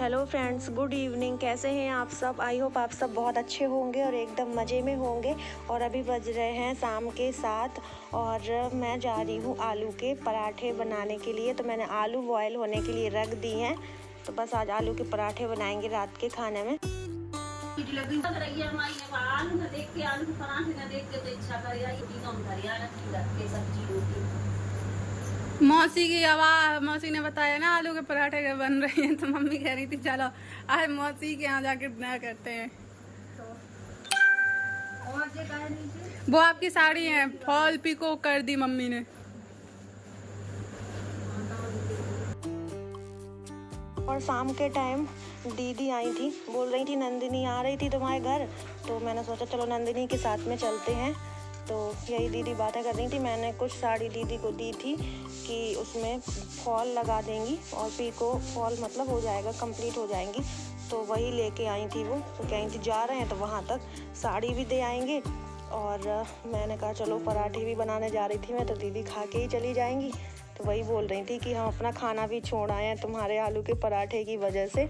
Hello friends, good evening. कैसे हैं आप सब? आई होप आप सब बहुत अच्छे होंगे और एकदम मज़े में होंगे। और अभी बज रहे हैं शाम के 7 और मैं जा रही हूँ आलू के पराठे बनाने के लिए। तो मैंने आलू बॉयल होने के लिए रख दी हैं। तो बस आज आलू के पराठे बनाएंगे रात के खाने में। मौसी की आवाज़, मौसी ने बताया ना आलू के पराठे के बन रहे हैं, तो मम्मी कह रही थी चलो आज मौसी के यहाँ जाके डिनर करते हैं। वो आपकी साड़ी है, फॉल पिको कर दी मम्मी ने। और शाम के टाइम दीदी आई थी, बोल रही थी नंदिनी आ रही थी तुम्हारे घर। तो मैंने सोचा चलो नंदिनी के साथ में चलते हैं। तो यही दीदी बातें कर रही थी। मैंने कुछ साड़ी दीदी को दी थी कि उसमें फॉल लगा देंगी और पीको फॉल मतलब हो जाएगा, कंप्लीट हो जाएंगी। तो वही लेके आई थी वो। तो कहीं थी जा रहे हैं तो वहाँ तक साड़ी भी दे आएंगे। और मैंने कहा चलो पराठे भी बनाने जा रही थी मैं, तो दीदी खा के ही चली जाएंगी। तो वही बोल रही थी कि हम अपना खाना भी छोड़ आए हैं तुम्हारे आलू के पराठे की वजह से।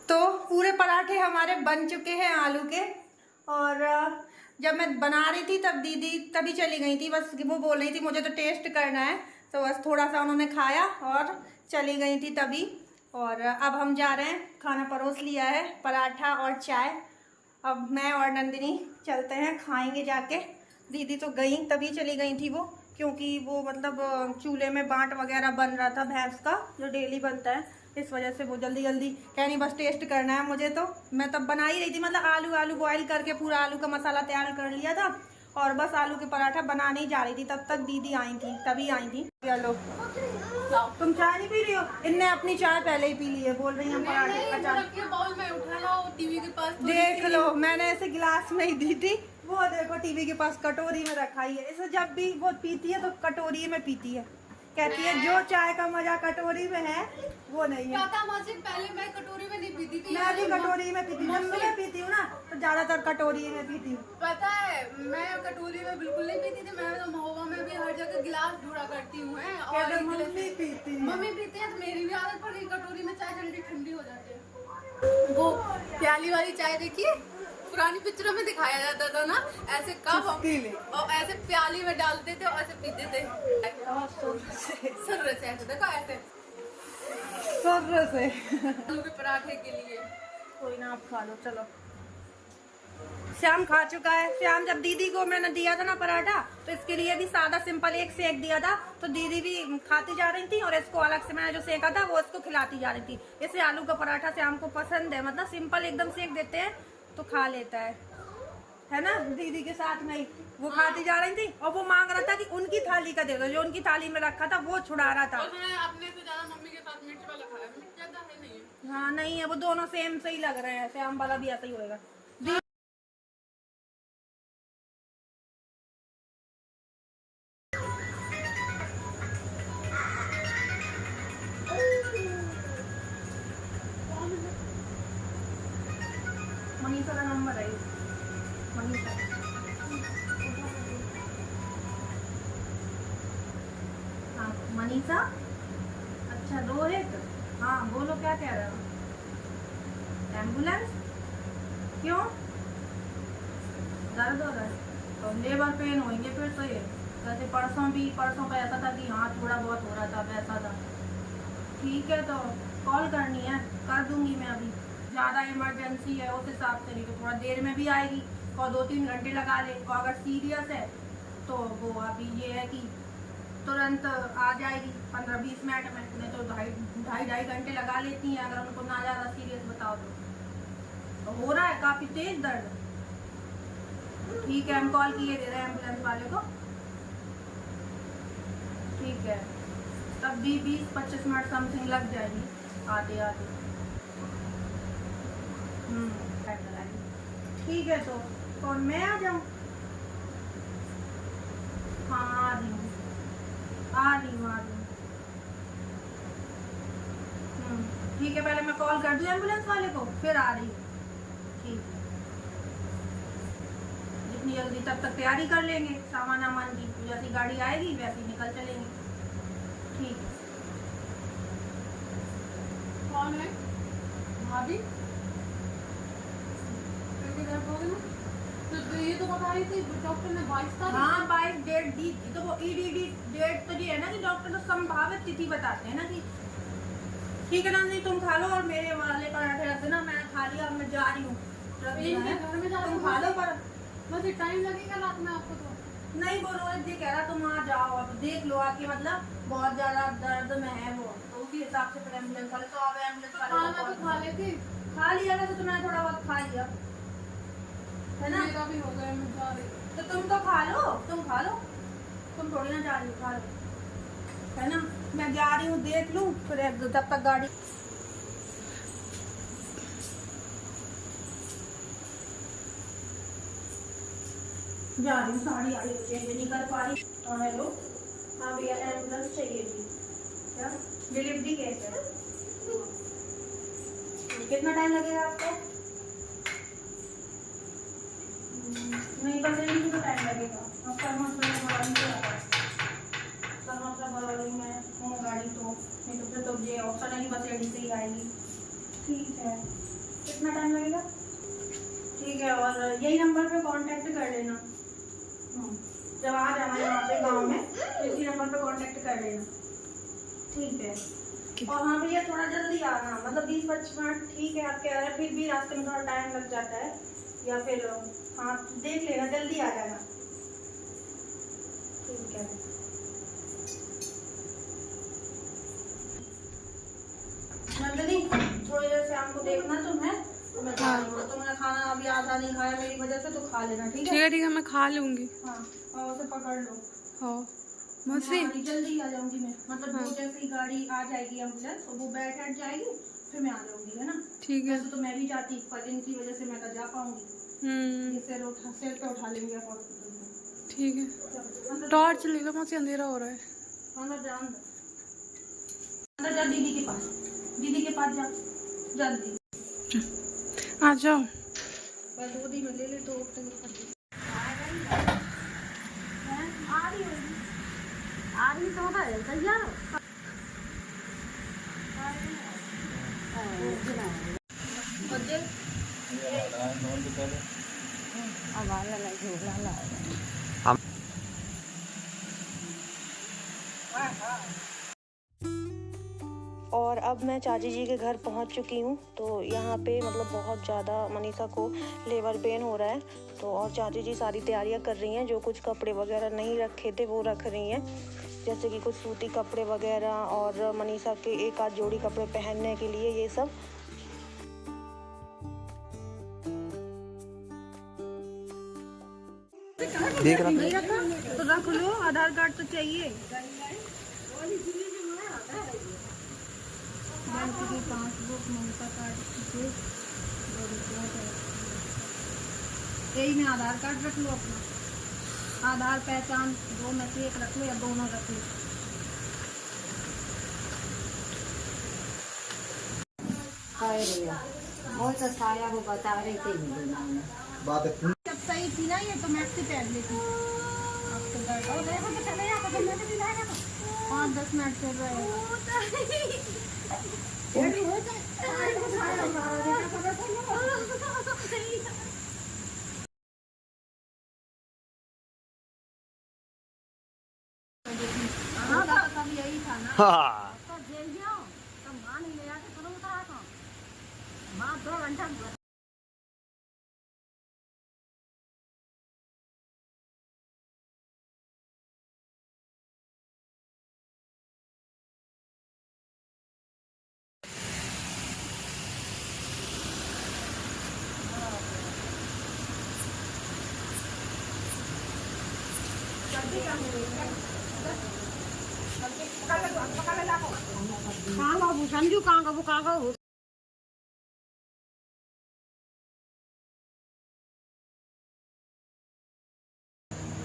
तो पूरे पराठे हमारे बन चुके हैं आलू के। और जब मैं बना रही थी तब दीदी तभी चली गई थी। बस वो बोल रही थी मुझे तो टेस्ट करना है, तो बस थोड़ा सा उन्होंने खाया और चली गई थी तभी। और अब हम जा रहे हैं, खाना परोस लिया है, पराठा और चाय। अब मैं और नंदिनी चलते हैं, खाएंगे जाके। दीदी तो गई तभी चली गई थी वो, क्योंकि वो मतलब चूल्हे में बाट वगैरह बन रहा था भैंस का, जो डेली बनता है। इस वजह से वो जल्दी जल्दी कह नहीं बस टेस्ट करना है मुझे। तो मैं तब बना ही रही थी, मतलब आलू बॉईल करके पूरा आलू का मसाला तैयार कर लिया था और बस आलू के पराठा बनाने ही जा रही थी। तब तक दीदी आई थी, तभी आई थी। चलो तुम चाय नहीं पी रही हो? इनने अपनी चाय पहले ही पी ली है, बोल रही है पराठे का चाय बाउल में उठा लो, टीवी के पास देख लो। मैंने ऐसे गिलास में ही दी थी, वो देखो टीवी के पास कटोरी में रखा ही है। इसे जब भी वो पीती है तो कटोरी में पीती है। कहती है जो चाय का मजा कटोरी में है वो नहीं है। पता मुझे, पहले मैं कटोरी में नहीं पीती थी। मैं भी कटोरी में पीती, जब मैं पीती हूँ ना तो ज्यादातर कटोरी में पीती हूँ। पता है मैं कटोरी में बिल्कुल नहीं पीती थी। मैं तो महुआ में भी हर जगह गिलास ढूंढा करती हूँ। और मम्मी पीती है तो मेरी भी आदत पड़ गई। कटोरी में चाय जल्दी ठंडी हो जाती है। वो प्याली वाली चाय देखिए, पुरानी पिक्चरों में दिखाया जाता था ना, ऐसे कप और ऐसे प्याली में डालते थे और ऐसे पीते थे। सर्र से ऐसे देखो, ऐसे सर्र से आलू के पराठे के लिए। कोई ना, आप खा लो। चलो श्याम खा चुका है। श्याम जब दीदी को मैंने दिया था ना पराठा, तो इसके लिए भी सादा सिंपल एक सेक दिया था। तो दीदी भी खाती जा रही थी और इसको अलग से मैंने जो सेका था वो इसको खिलाती जा रही थी। इसे आलू का पराठा श्याम को पसंद है, मतलब सिंपल एकदम सेक देते हैं तो खा लेता है ना। दीदी के साथ में वो खाती जा रही थी और वो मांग रहा था कि उनकी थाली का दे दो, जो उनकी थाली में रखा था वो छुड़ा रहा था। अपने से ज्यादा मम्मी के साथ मिर्च वाला खाया, मिर्च ज्यादा है नहीं। हाँ नहीं है, वो दोनों सेम से ही लग रहे हैं। श्याम वाला भी ऐसा ही होएगा। मनीषा का नंबर है, मनीषा। हाँ मनीषा, अच्छा रोहित, हाँ बोलो क्या कह रहे हो? एम्बुलेंस क्यों? दर्द हो रहा है तो लेबर पेन होंगे फिर तो। ये जैसे परसों का ऐसा था कि हाँ थोड़ा बहुत हो रहा था, वैसा था। ठीक है, तो कॉल करनी है, कर दूंगी मैं अभी। ज़्यादा इमरजेंसी है उस हिसाब से, नहीं तो थोड़ा देर में भी आएगी और 2-3 घंटे लगा ले। और अगर सीरियस है तो वो अभी ये है कि तुरंत आ जाएगी 15-20 मिनट में, नहीं तो ढाई घंटे लगा लेती हैं अगर उनको ना ज़्यादा सीरियस बताओ तो। हो रहा है काफ़ी तेज दर्द। ठीक है, हम कॉल किए दे रहे हैं एम्बुलेंस वाले को। ठीक है, तब भी 20-25 मिनट समथिंग लग जाएगी आते आते। ठीक है, तो कौन मैं आ जाऊँ? हाँ आ रही हूँ। ठीक है, पहले मैं कॉल कर दूँ एम्बुलेंस वाले को, फिर आ रही हूँ। ठीक है। जितनी जल्दी तब तक तैयारी कर लेंगे सामान वामान की, जैसी गाड़ी आएगी वैसे ही निकल चलेंगे। ठीक है। कौन है? भाभी? तो ये तो बता रही थी डॉक्टर ने 22 तारीख। हाँ 22 डेट दी थी, तो वो ईडीडी डेट तो ये है ना कि डॉक्टर तो संभावित तिथि बताते हैं ना कि ठीक है ना, नहीं तुम खा लो और मेरे वाले पराठे रख देना, मैं खा लिया, अब मैं जा रही हूँ घर में जा तुम खा लो। पर बस टाइम लगेगा रात में आपको तो। नहीं वो रोज ये कह रहा तुम वहाँ जाओ, अब देख लो आके, मतलब बहुत ज्यादा दर्द में है वो, तो उसी हिसाब से फिर एम्बुलेंस वाले तो आवे, एम्बुलेंस खाना तो वाले खा लेती। खा लिया वैसे तो मैंने थोड़ा बहुत खा लिया है ना, मेरा भी हो गया, मैं जा रही। तो तुम तो खा लो, तुम खा लो, तुम थोड़ी ना जा रही हो, खा लो है ना, मैं जा रही हूँ, देख लूँ फिर जब तक गाड़ी जा रही हूँ, साड़ी आई हुई है, नहीं कर पा रही। हाँ हेलो, हाँ भैया एम्बुलेंस चाहिए थी, क्या डिलीवरी कैसे है? कितना टाइम लगेगा आपको? नहीं बस यही तो टाइम लगेगा, अब मैं हूँ गाड़ी, तो नहीं तो फिर तो ये ऑप्शन है कि बस एडी से ही आएगी। ठीक है, कितना टाइम लगेगा? ठीक है, और यही नंबर पे कांटेक्ट कर लेना, जब आ जाना यहाँ पे गांव में इसी नंबर पे कांटेक्ट कर लेना। ठीक है, और हाँ भैया थोड़ा जल्दी आना, मतलब 20-25 मिनट ठीक है आप कह रहे हैं, फिर भी रास्ते में थोड़ा टाइम लग जाता है, या फिर हाँ देख लेना, जल्दी आ जाना। ठीक है, नंदिनी थोड़ी देर से आपको देखना तुम है, तो मैं जा रही हूँ, तुमने खाना अभी आधा नहीं खाया मेरी वजह से, तो खा लेना ठीक है? ठीक है मैं खा लूंगी। हाँ और उसे पकड़ लो। हाँ मौसी जल्दी आ जाऊंगी मैं, मतलब वो जैसे ही गाड़ी आ जाएगी एम्बुलेंस और वो बैठ जाएगी फिर मैं आ जाऊंगी, है ना? ठीक है। वैसे तो मैं भी जाती पर इनकी वजह से मैं तो जा पाऊंगी, ये सिर पे उठा लेंगे आप हॉस्पिटल में। ठीक है, टॉर्च ले लो मौसी, अंधेरा हो रहा है। अंदर जा, अंदर जा, दीदी के पास, दीदी के पास जा जल्दी, आ जाओ। बस गोदी में ले ले तो आ रही तो होगा तैयार। और अब मैं चाची जी के घर पहुंच चुकी हूं, तो यहाँ पे मतलब बहुत ज़्यादा मनीषा को लेबर पेन हो रहा है, तो और चाची जी सारी तैयारियां कर रही हैं, जो कुछ कपड़े वगैरह नहीं रखे थे वो रख रही हैं, जैसे कि कुछ सूती कपड़े वगैरह और मनीषा के एक आध जोड़ी कपड़े पहनने के लिए, ये सब। देख तो रख लो, आधार कार्ड तो चाहिए, बैंक की पासबुक, ममता कार्ड, यही में आधार कार्ड रख लो अपना, आधार पहचान दो में से एक रख लो या दोनों रख लो। बहुत अच्छा आया, वो बता रही थी बात जब सही थी ना, ये तो मैक्सी पहन लेती, अब तो दर्द और देखो तो चले जाता, तो मैं भी लाएगा तो 5-10 मिनट चल रहे हैं। यही था ना, संजू कहाँ का, वो कहाँ का हो।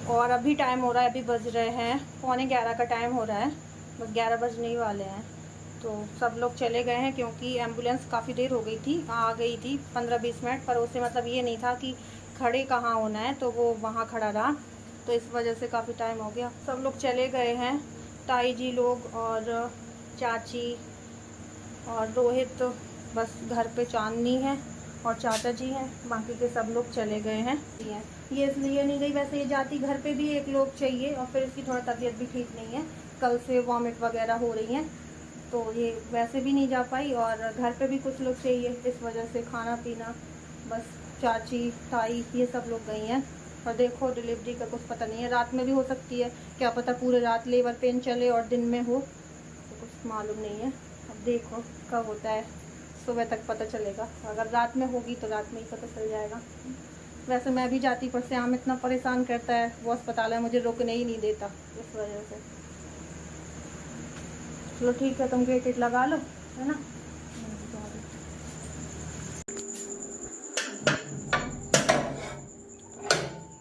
और अभी टाइम हो रहा है, अभी बज रहे हैं 11:15 का टाइम हो रहा है, बस 11 बजने ही वाले हैं, तो सब लोग चले गए हैं क्योंकि एम्बुलेंस काफ़ी देर हो गई थी, आ गई थी 15-20 मिनट पर, उससे मतलब ये नहीं था कि खड़े कहाँ होना है, तो वो वहाँ खड़ा रहा, तो इस वजह से काफ़ी टाइम हो गया। सब लोग चले गए हैं, ताई जी लोग और चाची और रोहित, तो बस घर पे चांदनी है और चाचा जी हैं, बाकी के सब लोग चले गए हैं। ये इसलिए नहीं गई, वैसे ये जाती घर पे भी एक लोग चाहिए, और फिर इसकी थोड़ा तबीयत भी ठीक नहीं है, कल से वॉमिट वगैरह हो रही हैं, तो ये वैसे भी नहीं जा पाई, और घर पे भी कुछ लोग चाहिए, इस वजह से खाना पीना बस चाची ताई ये सब लोग गई हैं। और देखो डिलीवरी का कुछ पता नहीं है, रात में भी हो सकती है, क्या पता पूरे रात लेबर पेन चले और दिन में हो, तो कुछ मालूम नहीं है। अब देखो कब होता है, सुबह तक पता चलेगा, अगर रात में होगी तो रात में ही पता चल जाएगा। वैसे मैं भी जाती, पर से आम इतना परेशान करता है वो अस्पताल है, मुझे रुकने ही नहीं देता, इस वजह से। चलो ठीक है, तुम गेट लगा लो, है ना।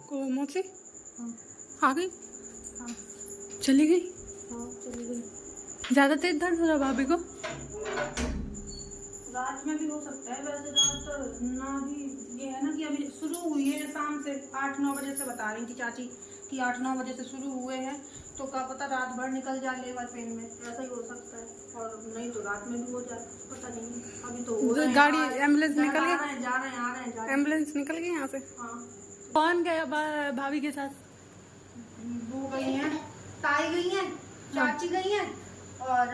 को मौसी हाँ आ गई? हाँ चली गई? हाँ चली गई। ज़्यादा तेज दर्द हो रहा भाभी को? रात में भी हो सकता है, वैसे रात ना भी, ये है ना कि अभी शुरू हुई है शाम से 8-9 बजे से बता रही थी चाची कि 8-9 बजे से शुरू हुए हैं, तो क्या पता रात भर निकल जाए लेबर पेन में, ऐसा ही हो सकता है, और नहीं तो रात में भी हो जाए, पता नहीं। अभी तो हो रहे हैं, गाड़ी एम्बुलेंस निकल गई? जा रहे हैं आ रहे हैं। एम्बुलेंस निकल गई यहाँ से? हाँ कौन गया भाभी के साथ? वो गई हैं, ताई गई हैं, चाची गई हैं, और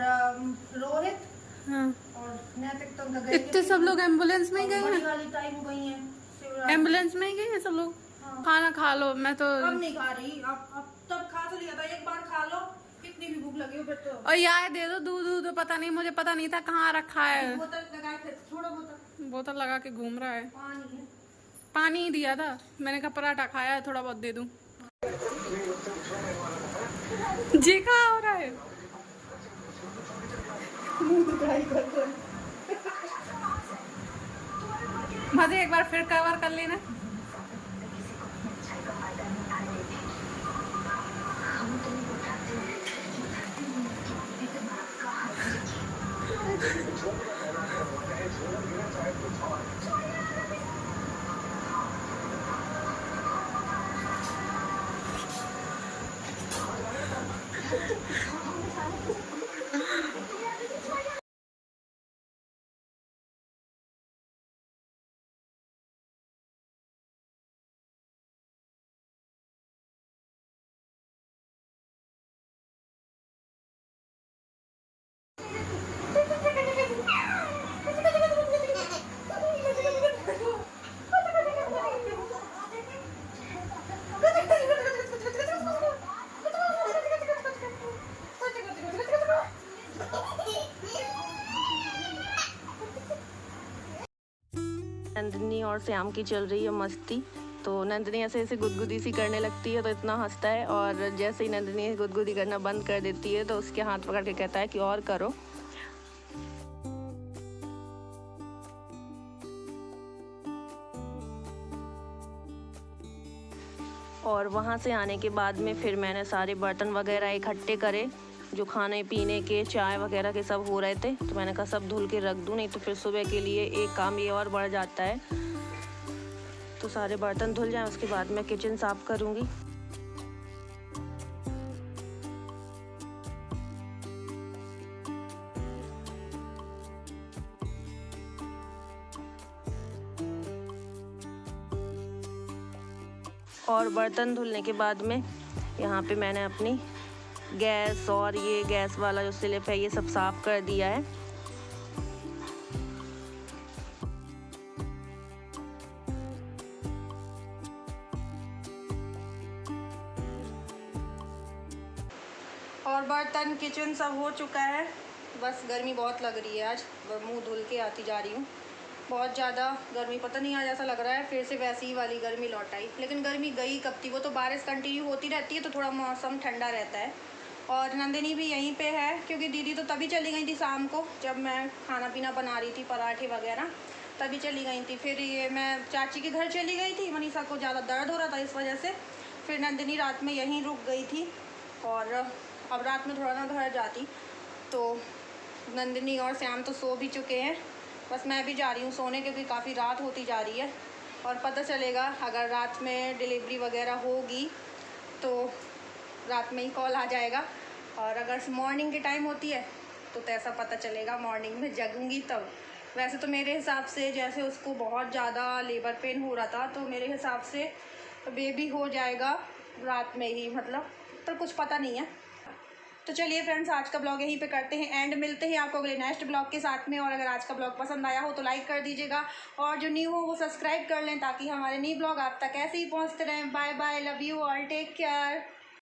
रोहित हाँ, और नैतिक तो गए। इतने सब लोग एम्बुलेंस में ही गए बड़ी हैं? वाली ताई वो गई हैं एम्बुलेंस में ही गए हैं सब लोग? हाँ। खाना खा लो, मैं तो। अब नहीं खा रही, अब तब खा तो लिया था, एक बार खा लो, कितनी भी भूख लगी हो फिर तो। और यार दे दो दूध, पता नहीं, मुझे पता नहीं था कहाँ रखा है। बोतल लगा के थोड़ा बोतल लगा के घूम रहा है। पानी है। पानी ही दिया था, मैंने कहा पराठा खाया है, थोड़ा बहुत दे दूं। जी कहाँ हो रहा है? मजे एक बार फिर कवर कर लेना। नंदिनी और श्याम की चल रही है मस्ती। तो नंदिनी ऐसे ऐसे गुदगुदी सी करने लगती है तो इतना हंसता है, और जैसे ही नंदिनी गुदगुदी करना बंद कर देती है तो उसके हाथ पकड़ के कहता है कि और करो। और वहाँ से आने के बाद में फिर मैंने सारे बर्तन वगैरह इकट्ठे करे, जो खाने पीने के चाय वगैरह के सब हो रहे थे, तो मैंने कहा सब धुल के रख दूँ, नहीं तो फिर सुबह के लिए एक काम ये और बढ़ जाता है। तो सारे बर्तन धुल जाएं, उसके बाद मैं किचन साफ करूँगी। और बर्तन धुलने के बाद में यहाँ पे मैंने अपनी गैस और ये गैस वाला जो स्लिप है ये सब साफ कर दिया है। और बर्तन किचन सब हो चुका है, बस गर्मी बहुत लग रही है आज, मुंह धुल के आती जा रही हूँ। बहुत ज़्यादा गर्मी, पता नहीं आज ऐसा लग रहा है फिर से वैसी ही वाली गर्मी लौट आई, लेकिन गर्मी गई कब थी, वो तो बारिश कंटिन्यू होती रहती है तो थोड़ा मौसम ठंडा रहता है। और नंदिनी भी यहीं पे है, क्योंकि दीदी तो तभी चली गई थी शाम को, जब मैं खाना पीना बना रही थी पराठे वगैरह, तभी चली गई थी। फिर ये मैं चाची के घर चली गई थी, मनीषा को ज़्यादा दर्द हो रहा था इस वजह से, फिर नंदिनी रात में यहीं रुक गई थी। और अब रात में थोड़ा ना घर जाती, तो नंदिनी और श्याम तो सो भी चुके हैं, बस मैं भी जा रही हूँ सोने, क्योंकि काफ़ी रात होती जा रही है। और पता चलेगा अगर रात में डिलीवरी वगैरह होगी तो रात में ही कॉल आ जाएगा, और अगर मॉर्निंग के टाइम होती है तो ऐसा पता चलेगा मॉर्निंग में जगूंगी तब। वैसे तो मेरे हिसाब से जैसे उसको बहुत ज़्यादा लेबर पेन हो रहा था, तो मेरे हिसाब से बेबी हो जाएगा रात में ही, मतलब तो कुछ पता नहीं है। तो चलिए फ्रेंड्स, आज का ब्लॉग यहीं पे करते हैं एंड, मिलते हैं आपको अगले नेक्स्ट ब्लॉग के साथ में। और अगर आज का ब्लॉग पसंद आया हो तो लाइक कर दीजिएगा, और जो न्यू हो वो सब्सक्राइब कर लें ताकि हमारे न्यू ब्लॉग आप तक ऐसे ही पहुंचते रहें। Bye bye, love you all, take care.